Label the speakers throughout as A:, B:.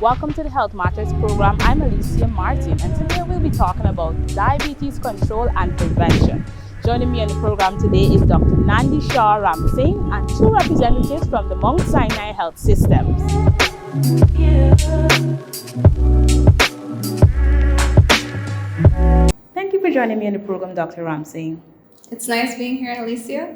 A: Welcome to the Health Matters program. I'm Alicia Martin, and today we'll be talking about diabetes control and prevention. Joining me on the program today is Dr. Nandi Shah Ram Singh and two representatives from the Mount Sinai Health Systems. Thank you for joining me on the program, Dr. Ram Singh.
B: It's nice being here, Alicia.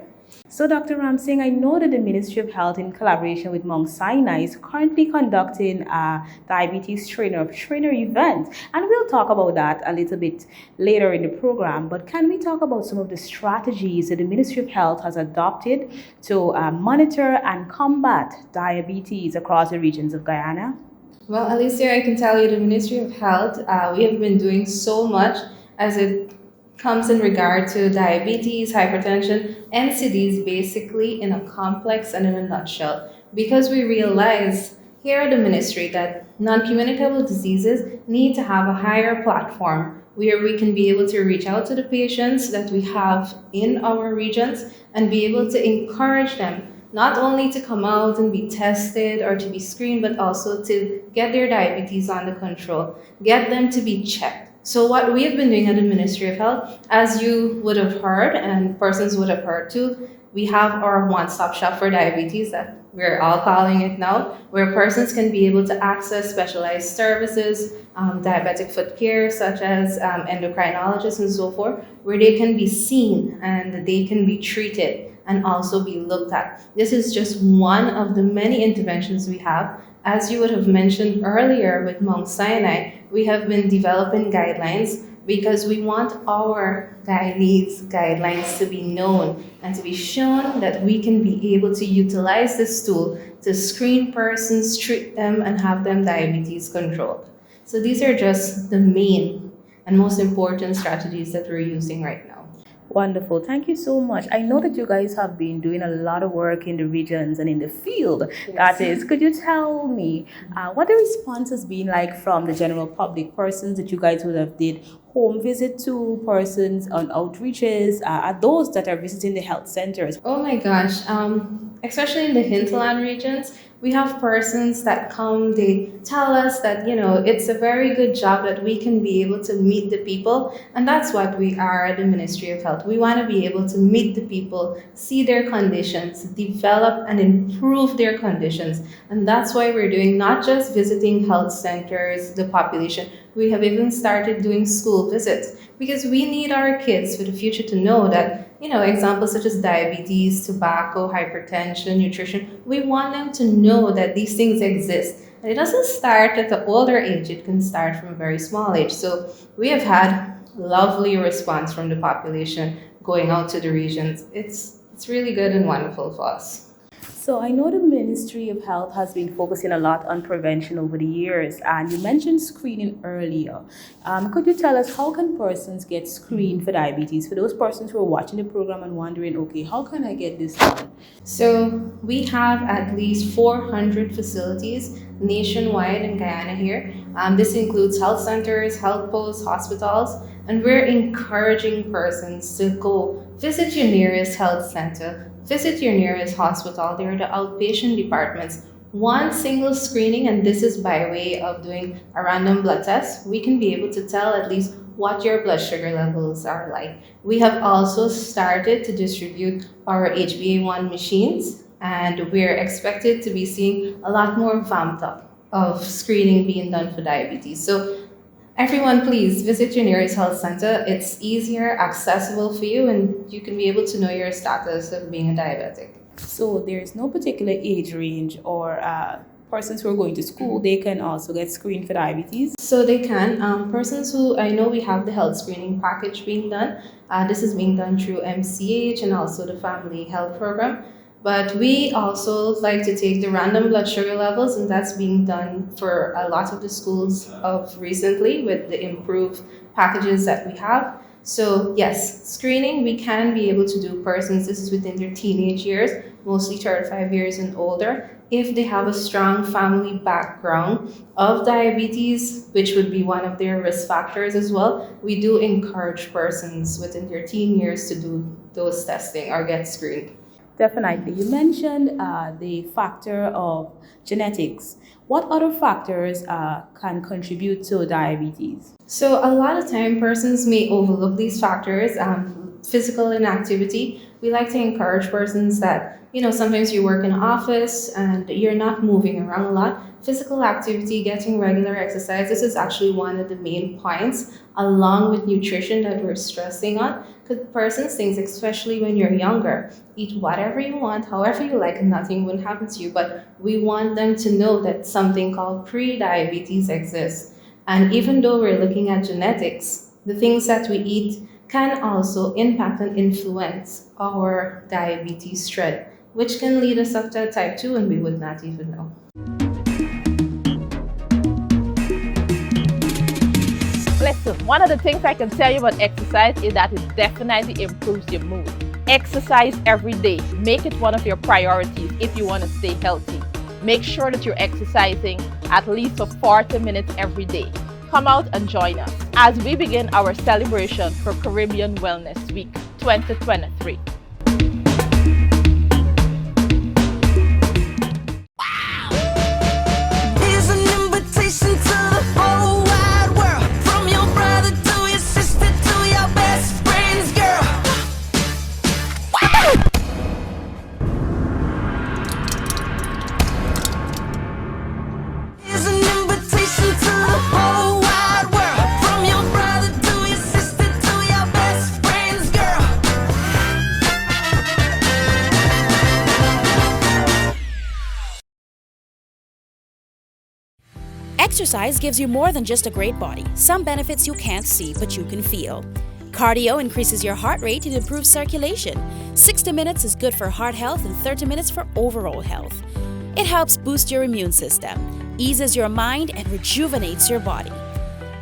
A: So, Dr. Ram Singh, I know that the Ministry of Health, in collaboration with Mount Sinai, is currently conducting a diabetes trainer event, and we'll talk about that a little bit later in the program. But can we talk about some of the strategies that the Ministry of Health has adopted to monitor and combat diabetes across the regions of Guyana?
B: Well, Alicia, I can tell you the Ministry of Health, we have been doing so much as it comes in regard to diabetes, hypertension, NCDs basically in a complex and in a nutshell. Because we realize here at the ministry that non-communicable diseases need to have a higher platform where we can be able to reach out to the patients that we have in our regions and be able to encourage them not only to come out and be tested or to be screened, but also to get their diabetes under control, get them to be checked. So what we have been doing at the Ministry of Health, as you would have heard and persons would have heard too, we have our one-stop shop for diabetes that we're all calling it now, where persons can be able to access specialized services, diabetic foot care, such as endocrinologists and so forth, where they can be seen and they can be treated and also be looked at. This is just one of the many interventions we have. As you would have mentioned earlier with Mount Sinai, we have been developing guidelines because we want our Guyanese guidelines to be known and to be shown that we can be able to utilize this tool to screen persons, treat them, and have them diabetes controlled. So these are just the main and most important strategies that we're using right now.
A: Wonderful. Thank you so much. I know that you guys have been doing a lot of work in the regions and in the field.
B: Yes.
A: That is, could you tell me what the response has been like from the general public, persons that you guys would have did home visit to, persons on outreaches, are those that are visiting the health centers?
B: Oh my gosh, especially in the hinterland regions, we have persons that come, they tell us that, it's a very good job that we can be able to meet the people. And that's what we are at the Ministry of Health. We want to be able to meet the people, see their conditions, develop and improve their conditions. And that's why we're doing not just visiting health centers, the population. We have even started doing school visits because we need our kids for the future to know that, examples such as diabetes, tobacco, hypertension, nutrition, we want them to know that these things exist. And it doesn't start at the older age, it can start from a very small age. So we have had lovely response from the population going out to the regions. It's really good and wonderful for us.
A: So I know the Ministry of Health has been focusing a lot on prevention over the years, and you mentioned screening earlier. Could you tell us how can persons get screened for diabetes? For those persons who are watching the program and wondering, okay, how can I get this done?
B: So we have at least 400 facilities nationwide in Guyana here. This includes health centers, health posts, hospitals, and we're encouraging persons to go visit your nearest health center. Visit your nearest hospital. There are the outpatient departments. One single screening, and this is by way of doing a random blood test, we can be able to tell at least what your blood sugar levels are like. We have also started to distribute our HbA1 machines, and we're expected to be seeing a lot more vamped up of screening being done for diabetes. So everyone, please visit your nearest health center. It's easier, accessible for you, and you can be able to know your status of being a diabetic.
A: So there is no particular age range or persons who are going to school, they can also get screened for diabetes?
B: So they can. Persons who, I know we have the health screening package being done. This is being done through MCH and also the Family Health Program. But we also like to take the random blood sugar levels, and that's being done for a lot of the schools of recently with the improved packages that we have. So yes, screening, we can be able to do persons, this is within their teenage years, mostly 35 years and older, if they have a strong family background of diabetes, which would be one of their risk factors as well. We do encourage persons within their teen years to do those testing or get screened.
A: Definitely. You mentioned the factor of genetics. What other factors can contribute to diabetes?
B: So a lot of time persons may overlook these factors. Physical inactivity. We like to encourage persons that sometimes you work in an office and you're not moving around a lot. Physical activity, getting regular exercise. This is actually one of the main points, along with nutrition that we're stressing on. Because persons think, especially when you're younger, eat whatever you want, however you like, and nothing will happen to you. But we want them to know that something called pre-diabetes exists. And even though we're looking at genetics, the things that we eat can also impact and influence our diabetes thread, which can lead us up to type 2 and we would not even know.
C: Listen, one of the things I can tell you about exercise is that it definitely improves your mood. Exercise every day. Make it one of your priorities if you want to stay healthy. Make sure that you're exercising at least for 40 minutes every day. Come out and join us as we begin our celebration for Caribbean Wellness Week 2023.
D: Exercise gives you more than just a great body. Some benefits you can't see, but you can feel. Cardio increases your heart rate and improves circulation. 60 minutes is good for heart health and 30 minutes for overall health. It helps boost your immune system, eases your mind, and rejuvenates your body.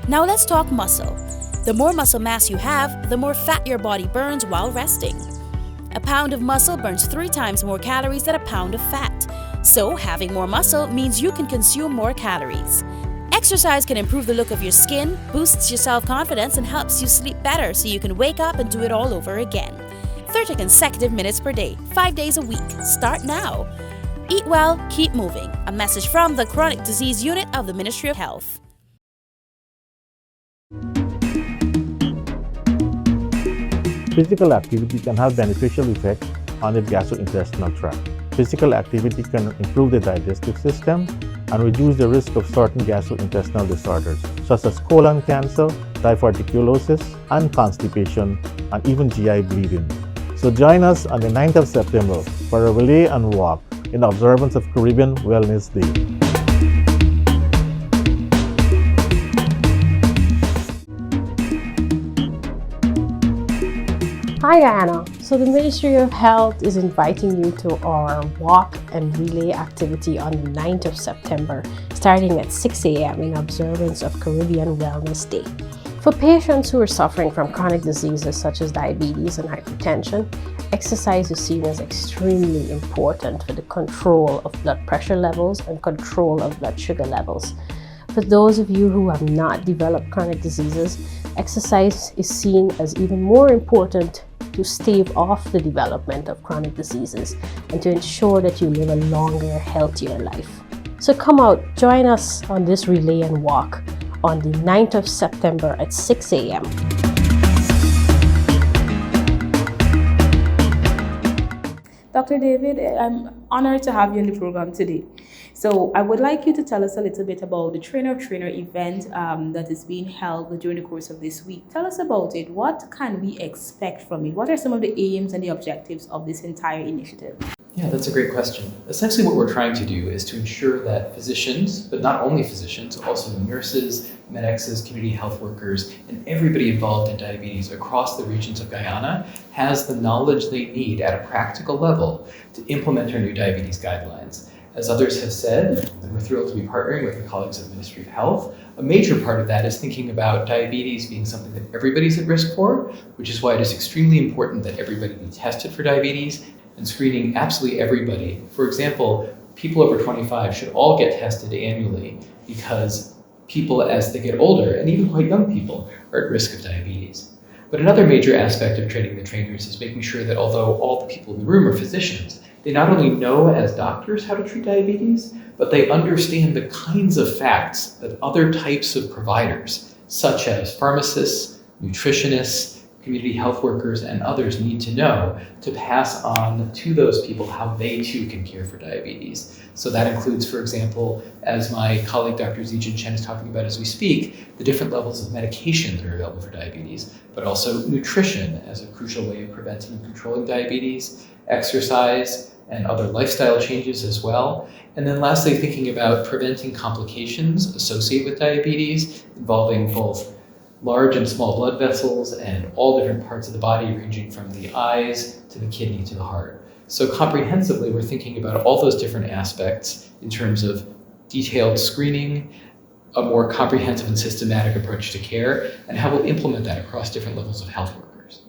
D: Now let's talk muscle. The more muscle mass you have, the more fat your body burns while resting. A pound of muscle burns 3 times more calories than a pound of fat. So, having more muscle means you can consume more calories. Exercise can improve the look of your skin, boosts your self-confidence, and helps you sleep better so you can wake up and do it all over again. 30 consecutive minutes per day, 5 days a week. Start now. Eat well, keep moving. A message from the Chronic Disease Unit of the Ministry of Health.
E: Physical activity can have beneficial effects on the gastrointestinal tract. Physical activity can improve the digestive system and reduce the risk of certain gastrointestinal disorders, such as colon cancer, diverticulosis, and constipation, and even GI bleeding. So join us on the 9th of September for a relay and walk in observance of Caribbean Wellness Day.
F: Hi Diana, so the Ministry of Health is inviting you to our walk and relay activity on the 9th of September, starting at 6 a.m. in observance of Caribbean Wellness Day. For patients who are suffering from chronic diseases such as diabetes and hypertension, exercise is seen as extremely important for the control of blood pressure levels and control of blood sugar levels. For those of you who have not developed chronic diseases, exercise is seen as even more important to stave off the development of chronic diseases and to ensure that you live a longer, healthier life. So come out, join us on this relay and walk on the 9th of September at 6 a.m.
A: Dr. David, I'm honored to have you on the program today. So I would like you to tell us a little bit about the Trainer of Trainer event that is being held during the course of this week. Tell us about it. What can we expect from it? What are some of the aims and the objectives of this entire initiative?
G: Yeah, that's a great question. Essentially what we're trying to do is to ensure that physicians, but not only physicians, also nurses, medics, community health workers, and everybody involved in diabetes across the regions of Guyana has the knowledge they need at a practical level to implement our new diabetes guidelines. As others have said, we're thrilled to be partnering with the colleagues at the Ministry of Health. A major part of that is thinking about diabetes being something that everybody's at risk for, which is why it is extremely important that everybody be tested for diabetes and screening absolutely everybody. For example, people over 25 should all get tested annually because people as they get older, and even quite young people, are at risk of diabetes. But another major aspect of training the trainers is making sure that although all the people in the room are physicians, they not only know as doctors how to treat diabetes, but they understand the kinds of facts that other types of providers, such as pharmacists, nutritionists, community health workers, and others need to know to pass on to those people how they too can care for diabetes. So that includes, for example, as my colleague Dr. Zijin Chen is talking about as we speak, the different levels of medication that are available for diabetes, but also nutrition as a crucial way of preventing and controlling diabetes, exercise, and other lifestyle changes as well. And then lastly, thinking about preventing complications associated with diabetes involving both large and small blood vessels and all different parts of the body, ranging from the eyes to the kidney to the heart. So comprehensively, we're thinking about all those different aspects in terms of detailed screening, a more comprehensive and systematic approach to care, and how we'll implement that across different levels of health workers.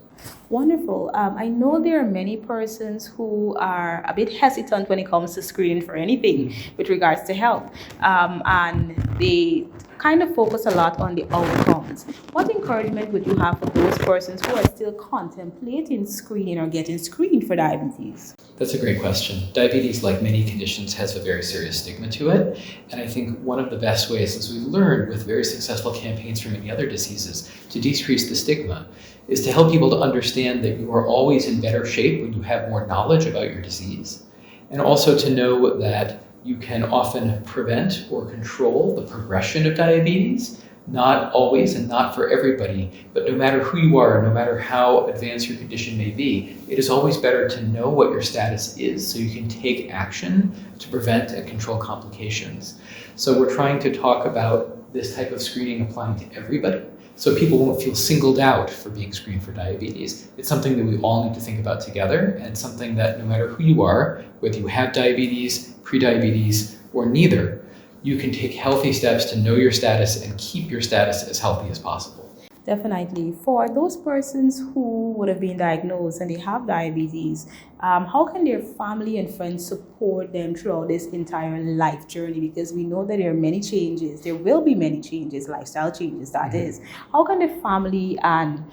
A: Wonderful. I know there are many persons who are a bit hesitant when it comes to screening for anything with regards to health, and they kind of focus a lot on the outcomes. What encouragement would you have for those persons who are still contemplating screening or getting screened for diabetes?
G: That's a great question. Diabetes, like many conditions, has a very serious stigma to it. And I think one of the best ways, as we've learned with very successful campaigns for many other diseases, to decrease the stigma is to help people to understand that you are always in better shape when you have more knowledge about your disease. And also to know that you can often prevent or control the progression of diabetes, not always and not for everybody, but no matter who you are, no matter how advanced your condition may be, it is always better to know what your status is so you can take action to prevent and control complications. So we're trying to talk about this type of screening applying to everybody, so people won't feel singled out for being screened for diabetes. It's something that we all need to think about together, and something that no matter who you are, whether you have diabetes, prediabetes, or neither, you can take healthy steps to know your status and keep your status as healthy as possible.
A: Definitely. For those persons who would have been diagnosed and they have diabetes, how can their family and friends support them throughout this entire life journey? Because we know that there are many changes. There will be many changes, lifestyle changes, that is. How can the family and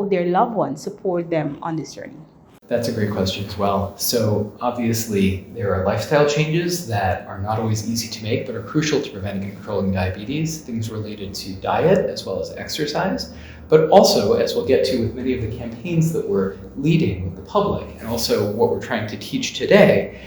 A: their loved ones support them on this journey?
G: That's a great question as well. So obviously there are lifestyle changes that are not always easy to make, but are crucial to preventing and controlling diabetes, things related to diet as well as exercise, but also, as we'll get to with many of the campaigns that we're leading with the public, and also what we're trying to teach today,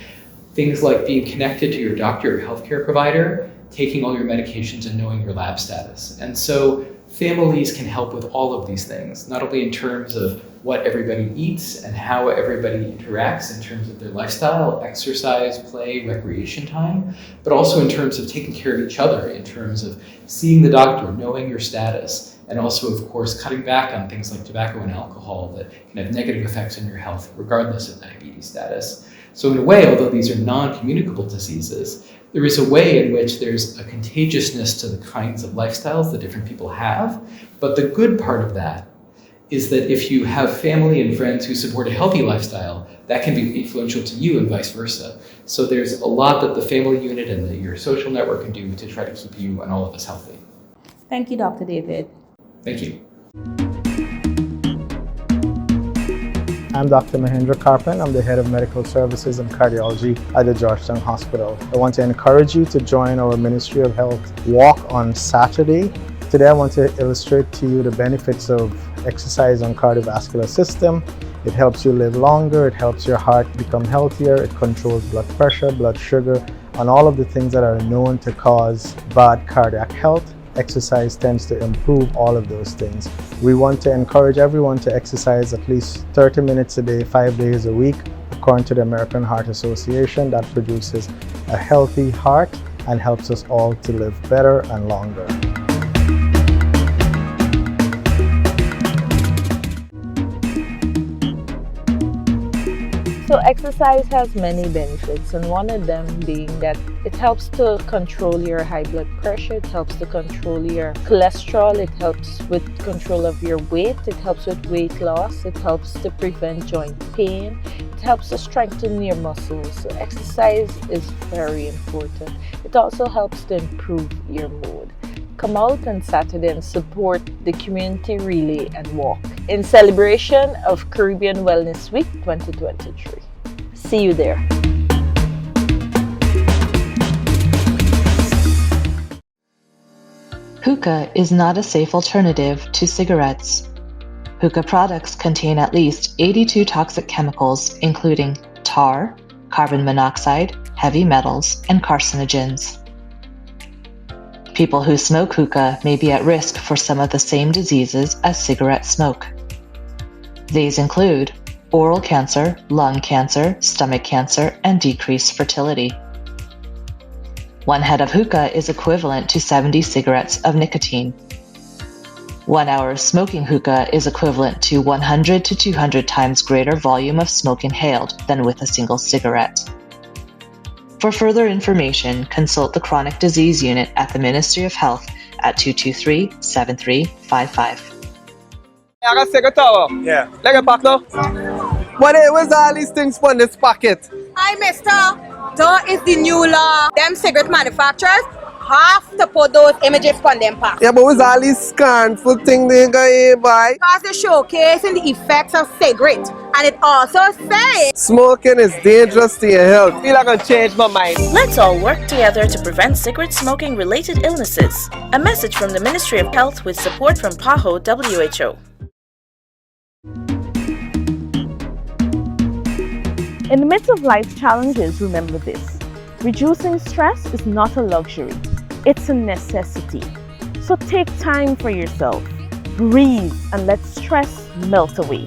G: things like being connected to your doctor or healthcare provider, taking all your medications and knowing your lab status. And so families can help with all of these things, not only in terms of what everybody eats and how everybody interacts in terms of their lifestyle, exercise, play, recreation time, but also in terms of taking care of each other, in terms of seeing the doctor, knowing your status, and also, of course, cutting back on things like tobacco and alcohol that can have negative effects on your health, regardless of diabetes status. So in a way, although these are non-communicable diseases, there is a way in which there's a contagiousness to the kinds of lifestyles that different people have. But the good part of that is that if you have family and friends who support a healthy lifestyle, that can be influential to you and vice versa. So there's a lot that the family unit and your social network can do to try to keep you and all of us healthy.
A: Thank you, Dr. David.
G: Thank you.
H: I'm Dr. Mahendra Karpan. I'm the Head of Medical Services and Cardiology at the Georgetown Hospital. I want to encourage you to join our Ministry of Health walk on Saturday. Today I want to illustrate to you the benefits of exercise on cardiovascular system. It helps you live longer, it helps your heart become healthier, it controls blood pressure, blood sugar, and all of the things that are known to cause bad cardiac health. Exercise tends to improve all of those things. We want to encourage everyone to exercise at least 30 minutes a day, 5 days a week, according to the American Heart Association. That produces a healthy heart and helps us all to live better and longer.
C: So exercise has many benefits, and one of them being that it helps to control your high blood pressure, it helps to control your cholesterol, it helps with control of your weight, it helps with weight loss, it helps to prevent joint pain, it helps to strengthen your muscles. So exercise is very important. It also helps to improve your mood. Come out on Saturday and support the community relay and walk. in celebration of Caribbean Wellness Week 2023. See you there.
I: Hookah is not a safe alternative to cigarettes. Hookah products contain at least 82 toxic chemicals, including tar, carbon monoxide, heavy metals, and carcinogens. People who smoke hookah may be at risk for some of the same diseases as cigarette smoke. These include oral cancer, lung cancer, stomach cancer, and decreased fertility. 1 head of hookah is equivalent to 70 cigarettes of nicotine. 1 hour of smoking hookah is equivalent to 100 to 200 times greater volume of smoke inhaled than with a single cigarette. For further information, consult the Chronic Disease Unit at the Ministry of Health at 223-7355.
J: I got cigarette tower. Yeah. Like a pack now. But it was all these things from this packet.
K: Hi, mister. That is the new law. Them cigarette manufacturers have to put those images on them packs.
J: Yeah, but with all these scornful things they got here, boy.
K: Because they're showcasing the effects of cigarette. And it also says
J: smoking is dangerous to your health. I feel like I can change my mind.
L: Let's all work together to prevent cigarette smoking related illnesses. A message from the Ministry of Health with support from PAHO WHO.
C: In the midst of life's challenges, remember this: reducing stress is not a luxury, it's a necessity. So take time for yourself, breathe, and let stress melt away.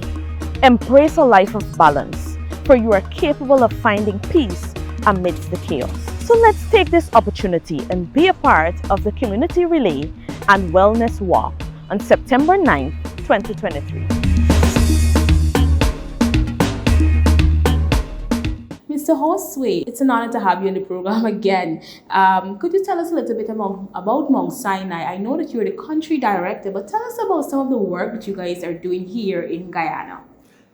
C: Embrace a life of balance, for you are capable of finding peace amidst the chaos. So let's take this opportunity and be a part of the Community Relay and Wellness Walk on September 9th, 2023.
A: Mr. Horsway, it's an honor to have you in the program again. Could you tell us a little bit about Mount Sinai? I know that you're the country director, but tell us about some of the work that you guys are doing here in Guyana.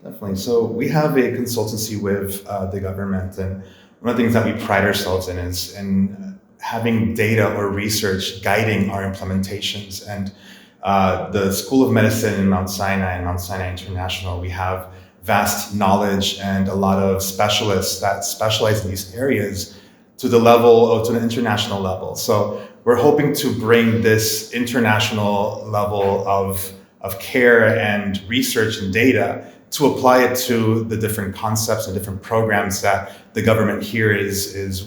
M: Definitely. So we have a consultancy with the government, and one of the things that we pride ourselves in is in having data or research guiding our implementations. And the School of Medicine in Mount Sinai and Mount Sinai International, we have vast knowledge and a lot of specialists that specialize in these areas to the level of to an international level. So we're hoping to bring this international level of care and research and data to apply it to the different concepts and different programs that the government here is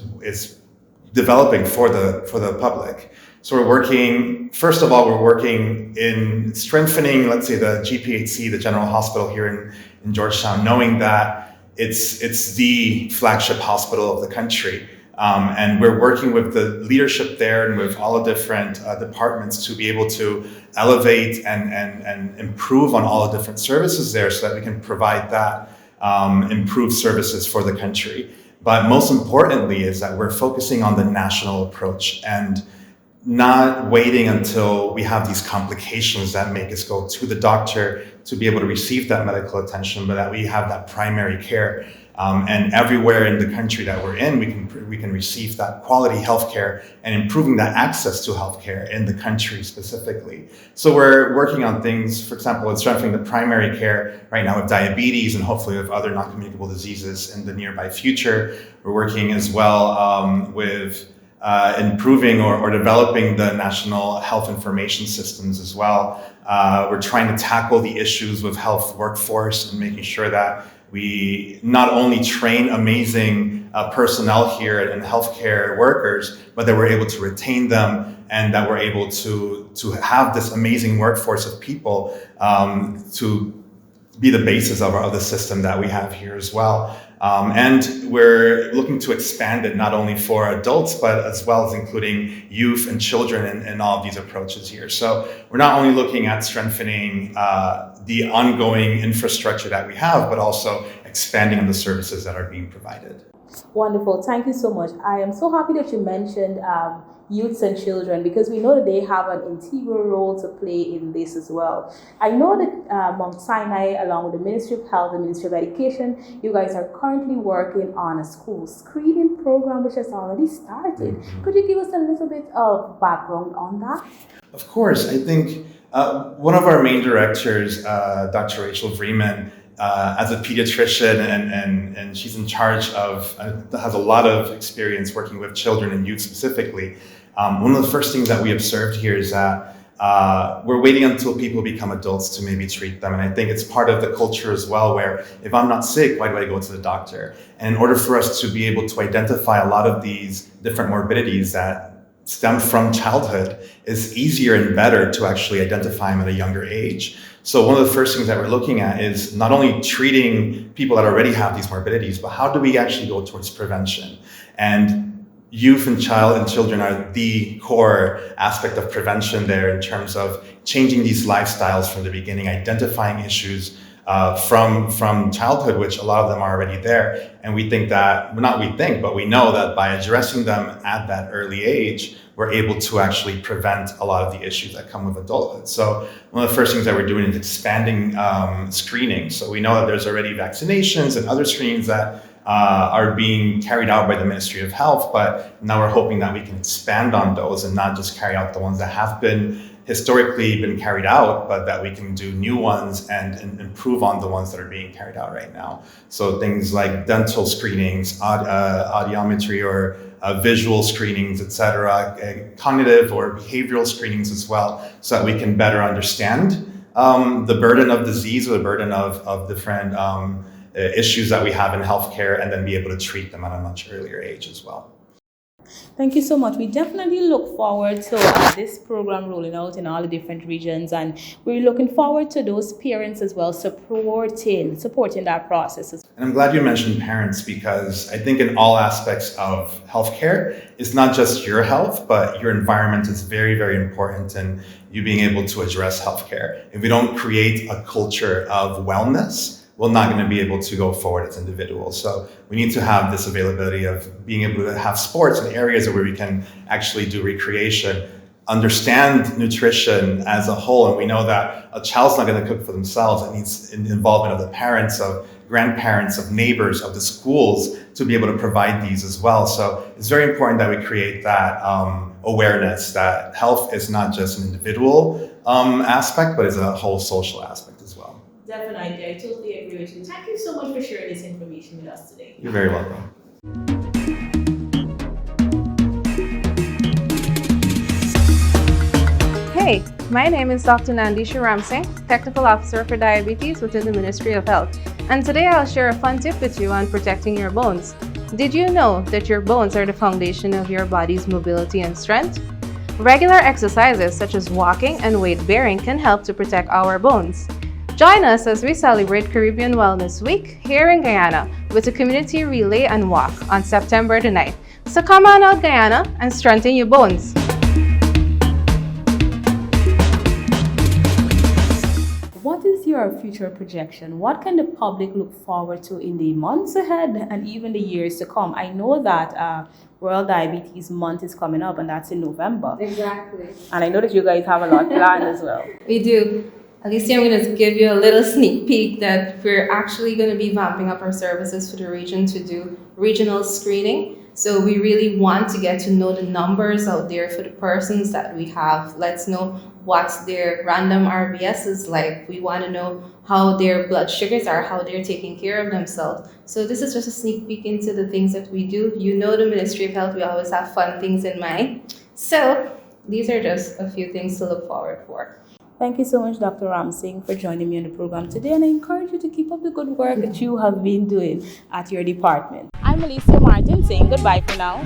M: developing for the public. So we're working, first of all, we're working in strengthening, let's say, the GPHC, the General Hospital here in Georgetown, knowing that it's the flagship hospital of the country. And we're working with the leadership there and with all the different departments to be able to elevate and improve on all the different services there so that we can provide that improved services for the country. But most importantly is that we're focusing on the national approach and not waiting until we have these complications that make us go to the doctor to be able to receive that medical attention, but that we have that primary care. And everywhere in the country that we're in, we can receive that quality healthcare and improving that access to healthcare in the country specifically. So we're working on things, for example, with strengthening the primary care right now with diabetes and hopefully with other non-communicable diseases in the nearby future. We're working as well with improving or developing the national health information systems as well. We're trying to tackle the issues with health workforce and making sure that we not only train amazing personnel here and healthcare workers, but that we're able to retain them and that we're able to have this amazing workforce of people to be the basis of the system that we have here as well. And we're looking to expand it not only for adults, but as well as including youth and children in all of these approaches here. So we're not only looking at strengthening the ongoing infrastructure that we have, but also expanding on the services that are being provided.
A: Wonderful. Thank you so much. I am so happy that you mentioned youths and children, because we know that they have an integral role to play in this as well. I know that Mount Sinai, along with the Ministry of Health, the Ministry of Education, you guys are currently working on a school screening program which has already started. Could you give us a little bit of background on that?
M: Of course. I think one of our main directors, Dr. Rachel Vreeman, as a pediatrician, and she's in charge of, has a lot of experience working with children and youth specifically. One of the first things that we observed here is that we're waiting until people become adults to maybe treat them. And I think it's part of the culture as well, where if I'm not sick, why do I go to the doctor? And in order for us to be able to identify a lot of these different morbidities that stem from childhood, is easier and better to actually identify them at a younger age. So one of the first things that we're looking at is not only treating people that already have these morbidities, but how do we actually go towards prevention? And youth and children are the core aspect of prevention there, in terms of changing these lifestyles from the beginning, identifying issues from childhood, which a lot of them are already there. And we think that, well, not we think, but we know that by addressing them at that early age, we're able to actually prevent a lot of the issues that come with adulthood. So one of the first things that we're doing is expanding screening. So we know that there's already vaccinations and other screenings that are being carried out by the Ministry of Health, but now we're hoping that we can expand on those and not just carry out the ones that have historically been carried out, but that we can do new ones and improve on the ones that are being carried out right now. So things like dental screenings, audiometry or visual screenings, etc., cognitive or behavioral screenings as well, so that we can better understand the burden of disease or the burden of different issues that we have in healthcare, and then be able to treat them at a much earlier age as well.
A: Thank you so much. We definitely look forward to this program rolling out in all the different regions, and we're looking forward to those parents as well supporting that process. And
M: I'm glad you mentioned parents, because I think in all aspects of healthcare, it's not just your health, but your environment is very, very important in you being able to address healthcare. If we don't create a culture of wellness, we're not going to be able to go forward as individuals. So we need to have this availability of being able to have sports in areas where we can actually do recreation, understand nutrition as a whole. And we know that a child's not going to cook for themselves. It needs involvement of the parents, of grandparents, of neighbors, of the schools to be able to provide these as well. So it's very important that we create that awareness that health is not just an individual aspect, but it's a whole social aspect as well.
A: Definitely, I totally agree with you. Thank you so much for sharing this information with us today.
M: You're very welcome.
B: Hey, my name is Dr. Nandisha Ramsingh, Technical Officer for Diabetes within the Ministry of Health. And today I'll share a fun tip with you on protecting your bones. Did you know that your bones are the foundation of your body's mobility and strength? Regular exercises such as walking and weight bearing can help to protect our bones. Join us as we celebrate Caribbean Wellness Week here in Guyana with a community relay and walk on September the 9th. So come on out, Guyana, and strengthen your bones.
A: What is your future projection? What can the public look forward to in the months ahead and even the years to come? I know that World Diabetes Month is coming up, and that's in November.
B: Exactly.
A: And I know that you guys have a lot planned as well.
B: We do. Alicia, I'm going to give you a little sneak peek that we're actually going to be vamping up our services for the region to do regional screening. So we really want to get to know the numbers out there for the persons that we have. Let's know what their random RBS is like. We want to know how their blood sugars are, how they're taking care of themselves. So this is just a sneak peek into the things that we do. You know, the Ministry of Health, we always have fun things in mind. So these are just a few things to look forward for.
A: Thank you so much, Dr. Ramsingh, for joining me on the program today, and I encourage you to keep up the good work that you have been doing at your department. I'm Alicia Martin saying goodbye for now.